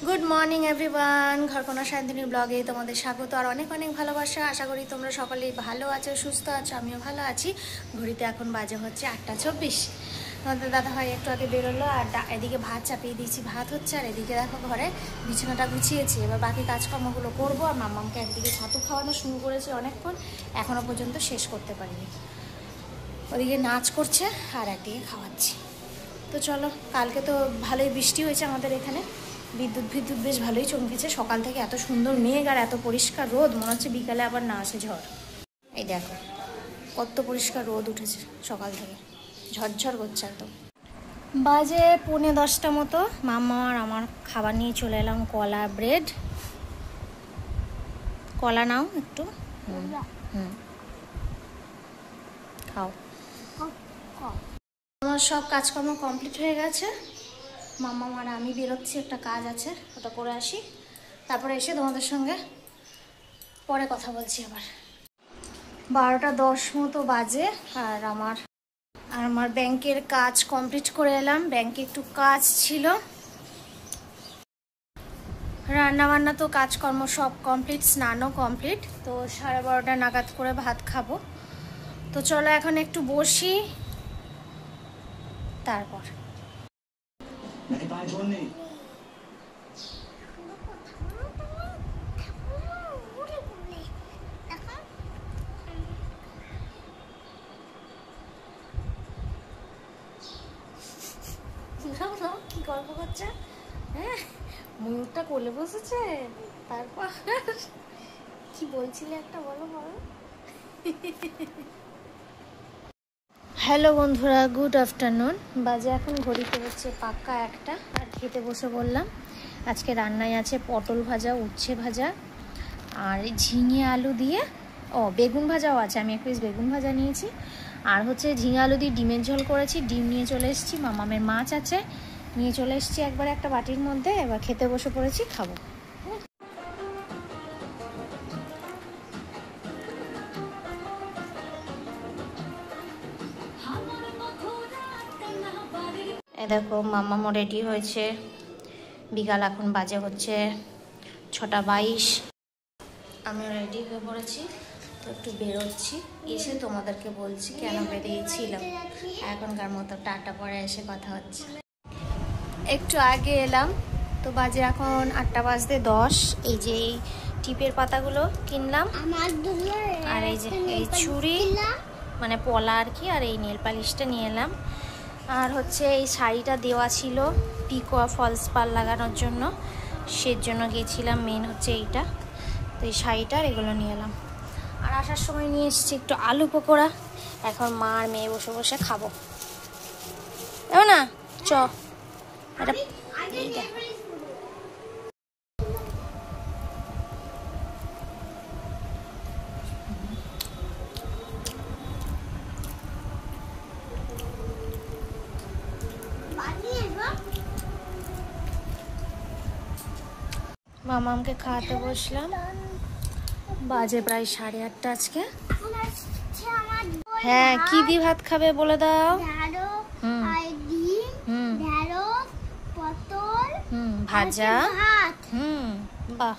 Good morning everyone, ঘরকোনা Shantini ব্লগে তোমাদের স্বাগত আর অনেক অনেক ভালোবাসা। আশা করি তোমরা সকলেই ভালো আছো, সুস্থ আছো, আমিও ভালো আছি। ঘড়িতে এখন বাজে হচ্ছে 8:26। তোমাদের দাদাভাই একটু আগে বেরোলো আর এদিকে ভাত চাপিয়ে দিয়েছি, ভাত হচ্ছে। আর এদিকে দেখো ঘরে বিছানাটা গুছিয়েছি, এবার বাকি কাজকর্মগুলো করবো। আর মাম্মামকে একদিকে ছাতু খাওয়ানো শুরু করেছি অনেকক্ষণ, এখনও পর্যন্ত শেষ করতে পারিনি। ওদিকে নাচ করছে আর একদিকে খাওয়াচ্ছি। তো চলো, কালকে তো ভালোই বৃষ্টি হয়েছে আমাদের এখানে, বিদ্যুৎ বেশ ভালোই চমকেছে। সকাল থেকে এত সুন্দর মেঘ আর এত পরিষ্কার রোদ, মনে হচ্ছে বিকালে আবার না আসে ঝড়। এই দেখো কত পরিষ্কার রোদ উঠেছে সকাল থেকে, ঝরঝর করছে একদম। বাজে 9:45 মতো। মাম্মা আর আমার খাবার নিয়ে চলে এলাম, কলা ব্রেড। কলা নাও একটু, খাও। আমার সব কাজকর্ম কমপ্লিট হয়ে গেছে। মাম্মা আর আমি বেরোচ্ছি, একটা কাজ আছে, ওটা করে আসি, তারপরে এসে তোমাদের সঙ্গে পরে কথা বলছি আবার। 12:10 মতো বাজে আর আমার ব্যাংকের কাজ কমপ্লিট করে এলাম। ব্যাংকে একটু কাজ ছিল, রান্নাবান্না তো কাজকর্ম সব কমপ্লিট, স্নানও কমপ্লিট। তো 12:30 নাগাদ করে ভাত খাবো। তো চলো এখন একটু বসি, তারপর কি গল্প করছে? হ্যাঁ, ময়ূরটা কোলে বসেছে। তারপর কি বলছিলে একটা, বলো। হ্যালো বন্ধুরা, গুড আফটারনুন। বাজে এখন ঘড়িতে হচ্ছে পাক্কা 1টা। আর খেতে বসে বললাম। আজকে রান্নায় আছে পটল ভাজা, উচ্ছে ভাজা আর ঝিঙে আলু দিয়ে, বেগুন ভাজাও আছে। আমি এক পিস বেগুন ভাজা নিয়েছি। আর হচ্ছে ঝিঙে আলু দিয়ে ডিমের ঝোল করেছি, ডিম নিয়ে চলে এসেছি। মামামের মাছ আছে, নিয়ে চলে এসেছি একবার একটা বাটির মধ্যে। এবার খেতে বসে পড়েছি, খাবো। এ দেখো মাম্মামও রেডি হয়েছে। বিকাল এখন বাজে হচ্ছে 6:22। আমিও রেডি হয়ে পড়েছি, তো একটু বেরোচ্ছি। এসে তোমাদেরকে বলছি কেন বেরিয়েছিলাম। এখনকার মতো টাটা, পরে এসে কথা হচ্ছে। একটু আগে এলাম, তো বাজে এখন 8:10। এই যে এই টিপের পাতাগুলো কিনলাম, আর এই যে এই ছুরি মানে পলা আর কি, আর এই নেল পালিশটা নিয়ে এলাম। আর হচ্ছে এই শাড়িটা দেওয়া ছিল পিকো ফলস পাল লাগানোর জন্য, সেজন্য গিয়েছিলাম। মেন হচ্ছে এইটা, তো এই শাড়িটার এগুলো নিয়ে এলাম। আর আসার সময় নিয়ে এসেছি একটু আলু পকোড়া। এখন মা আর মেয়ে বসে বসে খাবো। এও না চ এটা এইটা। মামামকে খাওয়াতে বসলাম। বাজে প্রায় 8:30 আজকে। হ্যাঁ, কি দিয়ে ভাত খাবে বলে দাও। ভাজা। বাহ,